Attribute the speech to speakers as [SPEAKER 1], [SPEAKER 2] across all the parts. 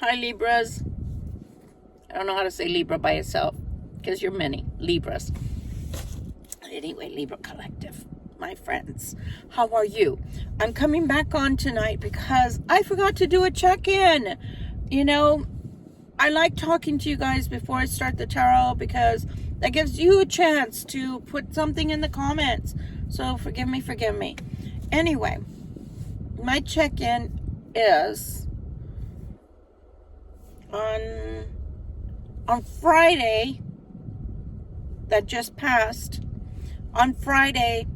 [SPEAKER 1] Hi, Libras. I don't know how to say Libra by itself because you're many Libras. Anyway, Libra Collective, my friends, how are you? I'm coming back on tonight because I forgot to do a check-in. You know, I like talking to you guys before I start the tarot because that gives you a chance to put something in the comments. So forgive me. Anyway, my check-in is on Friday that just passed. On Friday,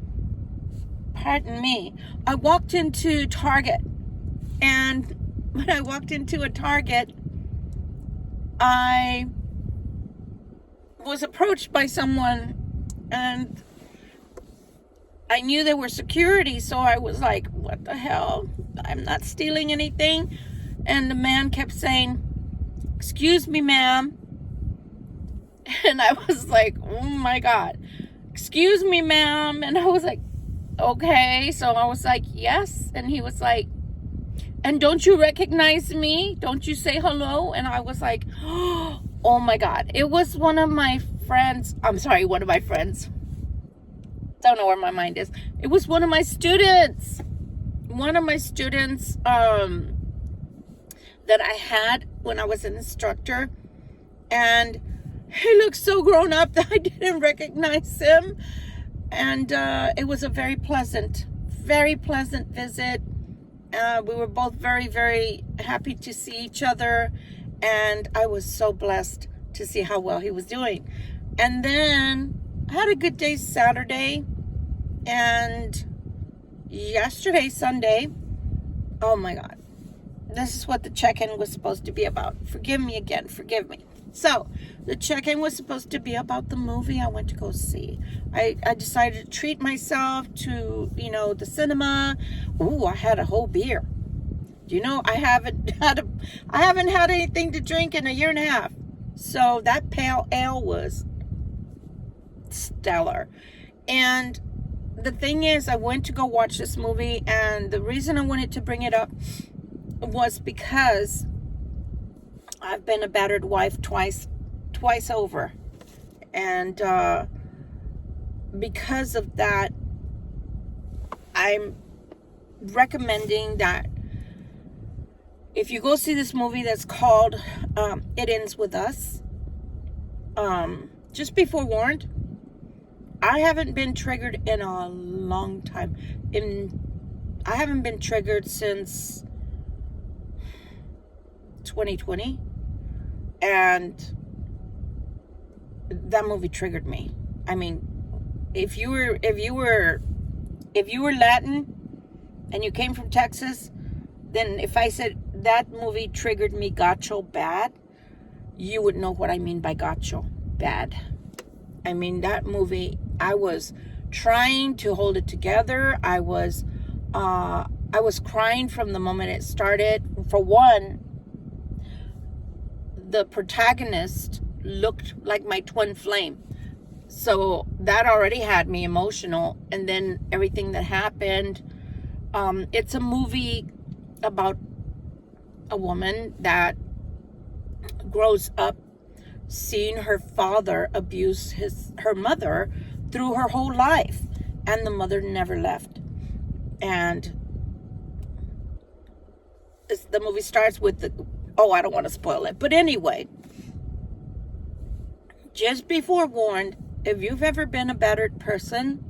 [SPEAKER 1] pardon me, I walked into Target, and when I walked into a Target, I was approached by someone, and I knew they were security, so I was like, what the hell? I'm not stealing anything. And the man kept saying, excuse me, ma'am. And I was like, oh my God, excuse me, ma'am. And I was like, okay. So I was like, yes. And he was like, and don't you recognize me? Don't you say hello? And I was like, oh my God. It was one of my friends. One of my friends. Don't know where my mind is. It was one of my students. One of my students that I had when I was an instructor. And he looked so grown up that I didn't recognize him. And it was a very pleasant visit. We were both very, very happy to see each other. And I was so blessed to see how well he was doing. And then I had a good day Saturday. And yesterday, Sunday, oh my God. This is what the check-in was supposed to be about. Forgive me again. Forgive me. So, the check-in was supposed to be about the movie I went to go see. I decided to treat myself to, the cinema. Ooh, I had a whole beer. I haven't had anything to drink in a year and a half. So, that pale ale was stellar. And the thing is, I went to go watch this movie, and the reason I wanted to bring it up was because I've been a battered wife twice over. And because of that, I'm recommending that if you go see this movie that's called It Ends With Us, just be forewarned, I haven't been triggered in a long time. I haven't been triggered since 2020, and that movie triggered me. I mean, if you were Latin and you came from Texas, then if I said that movie triggered me gacho bad, you would know what I mean by gacho bad. I mean, that movie, I was trying to hold it together. I was crying from the moment it started. For one, the protagonist looked like my twin flame. So that already had me emotional. And then everything that happened. It's a movie about a woman that grows up seeing her father abuse her mother through her whole life. And the mother never left. And the movie starts with I don't want to spoil it. But anyway, just be forewarned, if you've ever been a battered person,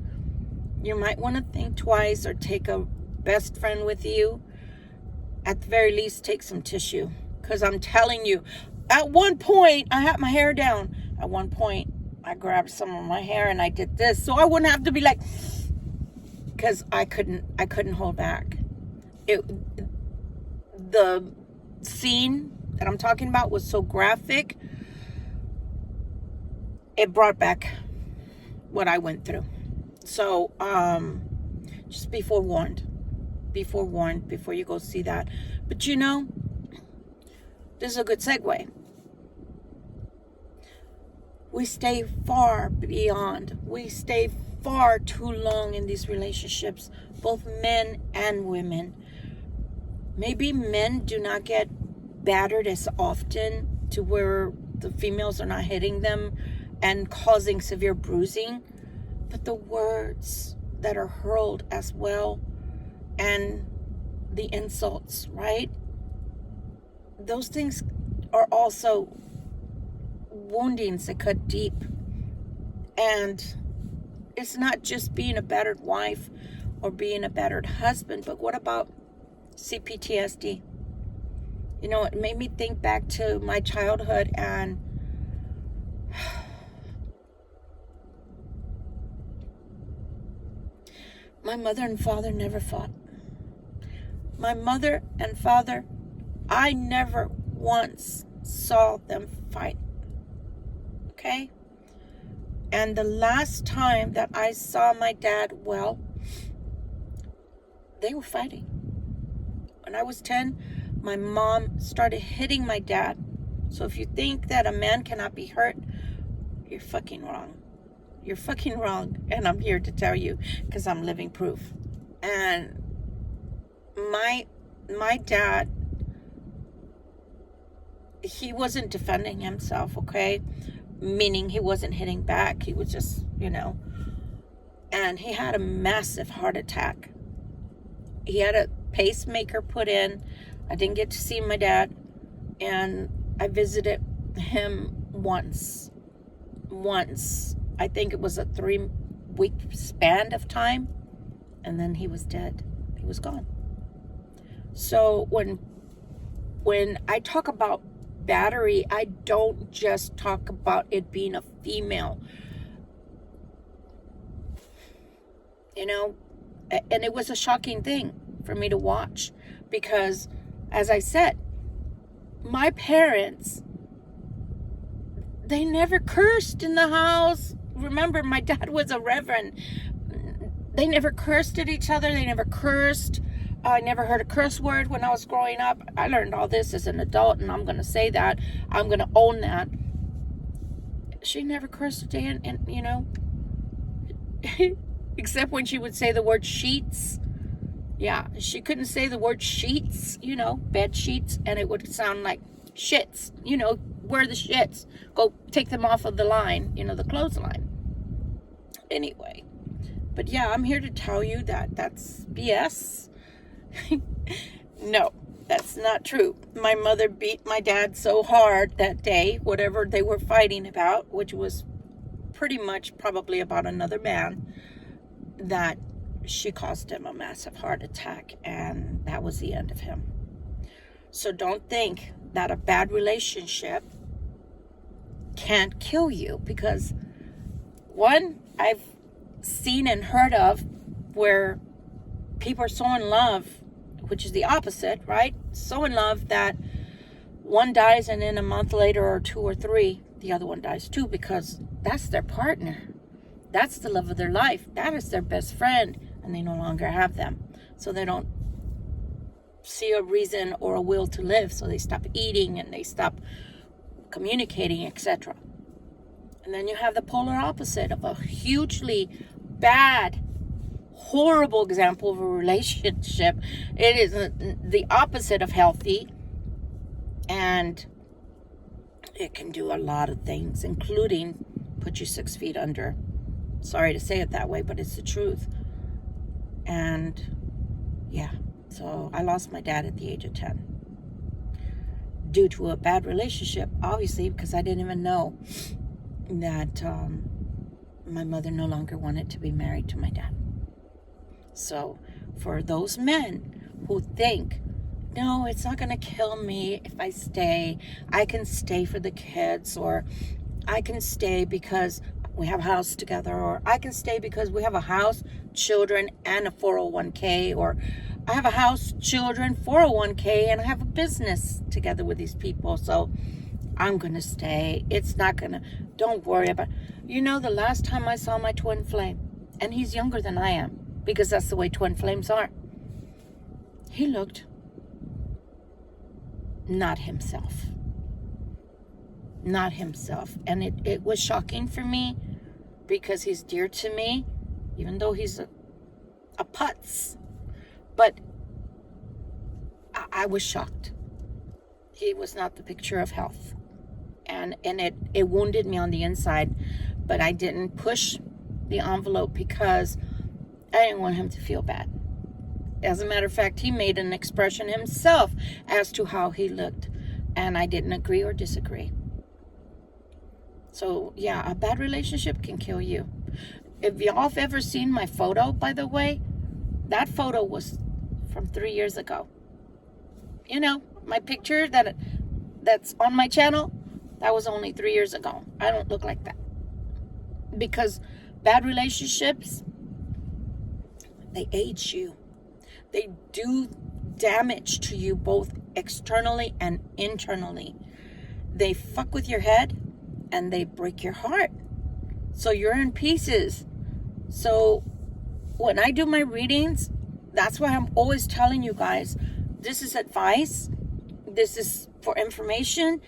[SPEAKER 1] you might want to think twice or take a best friend with you. At the very least, take some tissue. Because I'm telling you, at one point, I had my hair down. At one point, I grabbed some of my hair and I did this. So I wouldn't have to be like, because I couldn't hold back. The scene that I'm talking about was so graphic, it brought back what I went through. So just be forewarned before you go see that. But this is a good segue. We stay far beyond. We stay far too long in these relationships, both men and women. Maybe men do not get battered as often to where the females are not hitting them and causing severe bruising, but the words that are hurled as well, and the insults, right? Those things are also woundings that cut deep. And it's not just being a battered wife or being a battered husband, but what about CPTSD? You know, it made me think back to my childhood, and my mother and father never fought. My mother and father, I never once saw them fight. Okay? And the last time that I saw my dad, well, they were fighting. When I was 10, my mom started hitting my dad. So if you think that a man cannot be hurt, you're fucking wrong. You're fucking wrong. And I'm here to tell you, because I'm living proof. And my dad, he wasn't defending himself, okay? Meaning he wasn't hitting back. He was just, and he had a massive heart attack. He had a pacemaker put in. I didn't get to see my dad, and I visited him once. I think it was a 3-week span of time, and then he was dead. He was gone. So when I talk about battery, I don't just talk about it being a female, and it was a shocking thing for me to watch, because as I said, my parents, they never cursed in the house. Remember, my dad was a reverend. They never cursed at each other. They never cursed. I never heard a curse word when I was growing up. I learned all this as an adult, and I'm going to say that. I'm going to own that. She never cursed a day, and except when she would say the word sheets. Yeah, she couldn't say the word sheets, bed sheets, and it would sound like shits. Where are the shits? Go take them off of the line, the clothesline. Anyway, but yeah, I'm here to tell you that that's BS. No, that's not true. My mother beat my dad so hard that day, whatever they were fighting about, which was pretty much probably about another man, that she caused him a massive heart attack, and that was the end of him. So don't think that a bad relationship can't kill you, because one, I've seen and heard of where people are so in love, which is the opposite, right? So in love that one dies, and then a month later or 2 or 3, the other one dies too, because that's their partner. That's the love of their life. That is their best friend, and they no longer have them. So they don't see a reason or a will to live. So they stop eating, and they stop communicating, etc. And then you have the polar opposite of a hugely bad, horrible example of a relationship. It is the opposite of healthy, and it can do a lot of things, including put you 6 feet under. Sorry to say it that way, but it's the truth. And yeah, so I lost my dad at the age of 10 due to a bad relationship, obviously, because I didn't even know that my mother no longer wanted to be married to my dad. So for those men who think, no, it's not going to kill me if I stay, I can stay for the kids, or I can stay because we have a house together, or I can stay because we have a house, children, and a 401k, or I have a house, children, 401k, and I have a business together with these people, so I'm going to stay. It's not going to, don't worry about it. The last time I saw my twin flame, and he's younger than I am, because that's the way twin flames are, he looked not himself. Not himself. And it was shocking for me, because he's dear to me, even though he's a putz. But I was shocked. he was not the picture of health. And it wounded me on the inside, but I didn't push the envelope because I didn't want him to feel bad. As a matter of fact, he made an expression himself as to how he looked, and I didn't agree or disagree. So yeah, a bad relationship can kill you. If y'all have ever seen my photo, by the way, that photo was from 3 years ago. You know, my picture that's on my channel, that was only 3 years ago. I don't look like that. Because bad relationships, they age you. They do damage to you both externally and internally. They fuck with your head and they break your heart. So you're in pieces. So when I do my readings, that's why I'm always telling you guys, this is advice. This is for information.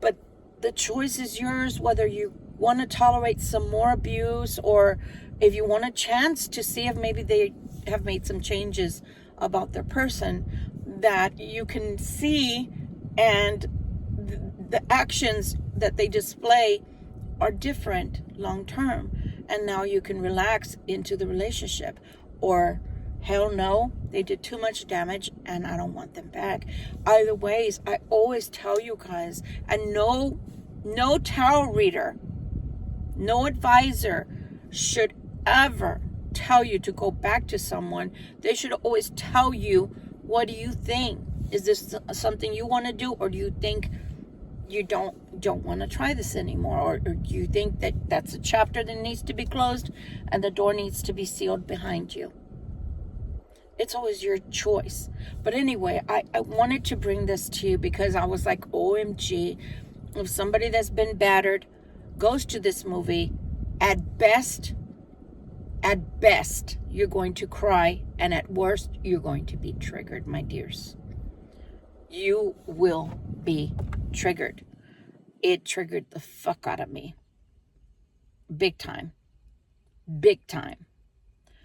[SPEAKER 1] But the choice is yours, whether you want to tolerate some more abuse or if you want a chance to see if maybe they have made some changes about their person that you can see, and the actions that they display are different long term, and now you can relax into the relationship. Or hell no, they did too much damage and I don't want them back. Either ways, I always tell you guys, and no tarot reader, no advisor should ever tell you to go back to someone. They should always tell you, what do you think? Is this something you want to do, or do you think you don't want to try this anymore, or do you think that that's a chapter that needs to be closed and the door needs to be sealed behind you? It's always your choice. But anyway, I wanted to bring this to you because I was like, OMG, if somebody that's been battered goes to this movie, at best, you're going to cry, and at worst, you're going to be triggered, my dears. You will be triggered. It triggered the fuck out of me. Big time. Big time.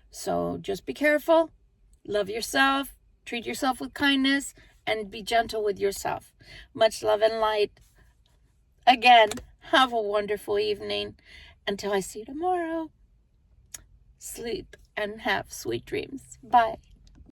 [SPEAKER 1] So just be careful. Love yourself. Treat yourself with kindness. And be gentle with yourself. Much love and light. Again, have a wonderful evening. Until I see you tomorrow. Sleep and have sweet dreams. Bye.